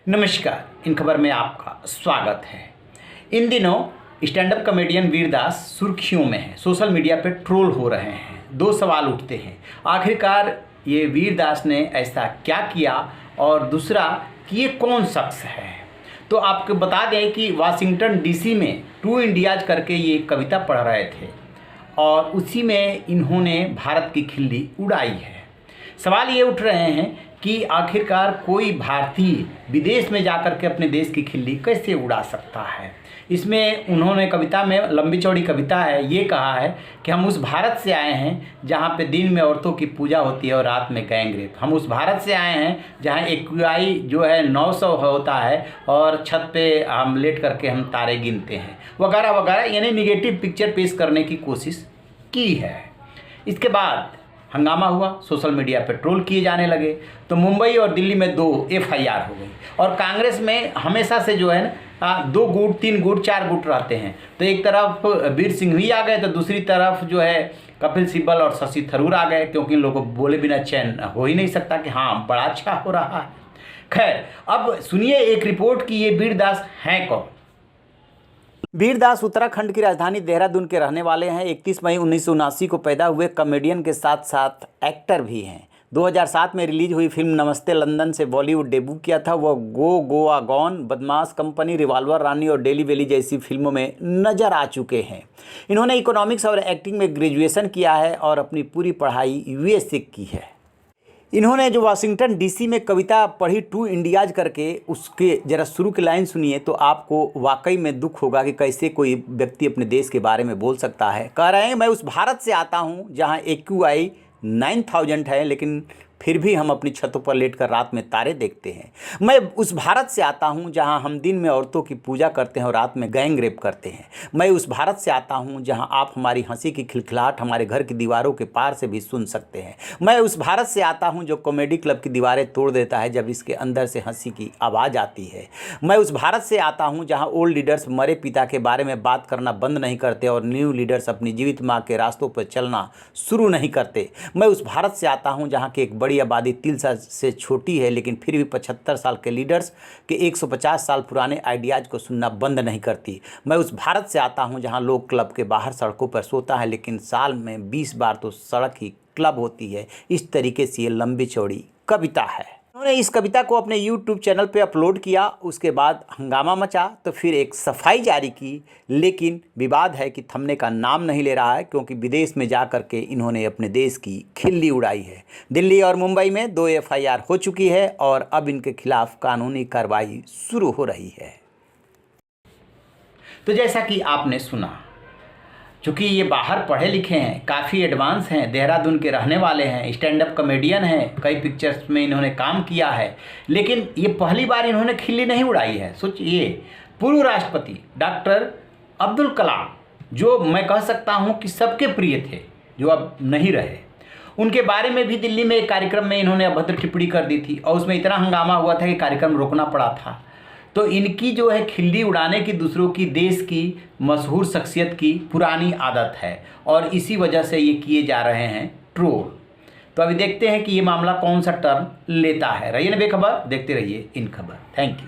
नमस्कार, इन खबर में आपका स्वागत है। इन दिनों स्टैंड अप कॉमेडियन वीरदास सुर्खियों में है, सोशल मीडिया पे ट्रोल हो रहे हैं। दो सवाल उठते हैं, आखिरकार ये वीरदास ने ऐसा क्या किया, और दूसरा कि ये कौन शख्स है। तो आपको बता दें कि वाशिंगटन डीसी में टू इंडियाज करके ये कविता पढ़ रहे थे और उसी में इन्होंने भारत की खिल्ली उड़ाई है। सवाल ये उठ रहे हैं कि आखिरकार कोई भारतीय विदेश में जाकर के अपने देश की खिल्ली कैसे उड़ा सकता है। इसमें उन्होंने कविता में, लंबी चौड़ी कविता है, ये कहा है कि हम उस भारत से आए हैं जहाँ पे दिन में औरतों की पूजा होती है और रात में गैंग रेप। हम उस भारत से आए हैं जहाँ एक्यूआई जो है 900 होता है और छत पे हम लेट करके हम तारे गिनते हैं, वगैरह वगैरह, यानी निगेटिव पिक्चर पेश करने की कोशिश की है। इसके बाद हंगामा हुआ, सोशल मीडिया पे ट्रोल किए जाने लगे, तो मुंबई और दिल्ली में 2 एफआईआर हो गई। और कांग्रेस में हमेशा से जो है ना 2 गुट, 3 गुट, 4 गुट रहते हैं। तो एक तरफ वीर सिंघवी आ गए तो दूसरी तरफ जो है कपिल सिब्बल और शशि थरूर आ गए, क्योंकि इन लोगों को बोले बिना चैन हो ही नहीं सकता कि हाँ बड़ा अच्छा हो रहा है। खैर, अब सुनिए एक रिपोर्ट कि ये वीरदास हैं कौन। वीरदास उत्तराखंड की राजधानी देहरादून के रहने वाले हैं। 31 मई 1979 को पैदा हुए कॉमेडियन के साथ साथ एक्टर भी हैं। 2007 में रिलीज हुई फिल्म नमस्ते लंदन से बॉलीवुड डेब्यू किया था। वह गोवा गॉन, बदमाश कंपनी, रिवॉल्वर रानी और डेली वेली जैसी फिल्मों में नजर आ चुके हैं। इन्होंने इकोनॉमिक्स और एक्टिंग में ग्रेजुएशन किया है और अपनी पूरी पढ़ाई यूएस से की है। इन्होंने जो वाशिंगटन डीसी में कविता पढ़ी टू इंडियाज करके, उसके ज़रा शुरू की लाइन सुनिए तो आपको वाकई में दुख होगा कि कैसे कोई व्यक्ति अपने देश के बारे में बोल सकता है। कह रहे हैं, मैं उस भारत से आता हूं जहां एक्यूआई 9000 है, लेकिन फिर भी हम अपनी छतों पर लेटकर रात में तारे देखते हैं। मैं उस भारत से आता हूं जहां हम दिन में औरतों की पूजा करते हैं और रात में गैंग रेप करते हैं। मैं उस भारत से आता हूं जहां आप हमारी हंसी की खिलखिलाहट हमारे घर की दीवारों के पार से भी सुन सकते हैं। मैं उस भारत से आता हूं जो कॉमेडी क्लब की दीवारें तोड़ देता है जब इसके अंदर से हंसी की आवाज़ आती है। मैं उस भारत से आता हूँ जहाँ ओल्ड लीडर्स मरे पिता के बारे में बात करना बंद नहीं करते और न्यू लीडर्स अपनी जीवित माँ के रास्तों पर चलना शुरू नहीं करते। मैं उस भारत से आता हूँ जहाँ की एक बड़ी आबादी 3 साल से छोटी है, लेकिन फिर भी 75 साल के लीडर्स के 150 साल पुराने आइडियाज़ को सुनना बंद नहीं करती। मैं उस भारत से आता हूं जहां लोग क्लब के बाहर सड़कों पर सोता है, लेकिन साल में 20 बार तो सड़क ही क्लब होती है। इस तरीके से ये लंबी चौड़ी कविता है। उन्होंने इस कविता को अपने YouTube चैनल पे अपलोड किया, उसके बाद हंगामा मचा, तो फिर एक सफाई जारी की। लेकिन विवाद है कि थमने का नाम नहीं ले रहा है, क्योंकि विदेश में जा कर के इन्होंने अपने देश की खिल्ली उड़ाई है। दिल्ली और मुंबई में 2 एफआईआर हो चुकी है और अब इनके खिलाफ कानूनी कार्रवाई शुरू हो रही है। तो जैसा कि आपने सुना, चूँकि ये बाहर पढ़े लिखे हैं, काफ़ी एडवांस हैं, देहरादून के रहने वाले हैं, स्टैंड अप कॉमेडियन हैं, कई पिक्चर्स में इन्होंने काम किया है, लेकिन ये पहली बार इन्होंने खिल्ली नहीं उड़ाई है। सोचिए, पूर्व राष्ट्रपति डॉक्टर अब्दुल कलाम, जो मैं कह सकता हूँ कि सबके प्रिय थे, जो अब नहीं रहे, उनके बारे में भी दिल्ली में एक कार्यक्रम में इन्होंने अभद्र टिप्पणी कर दी थी और उसमें इतना हंगामा हुआ था कि कार्यक्रम रोकना पड़ा था। तो इनकी जो है खिल्ली उड़ाने की दूसरों की, देश की मशहूर शख्सियत की पुरानी आदत है और इसी वजह से ये किए जा रहे हैं ट्रोल। तो अभी देखते हैं कि ये मामला कौन सा टर्न लेता है। रहिए ना बेखबर, देखते रहिए इन खबर। Thank you.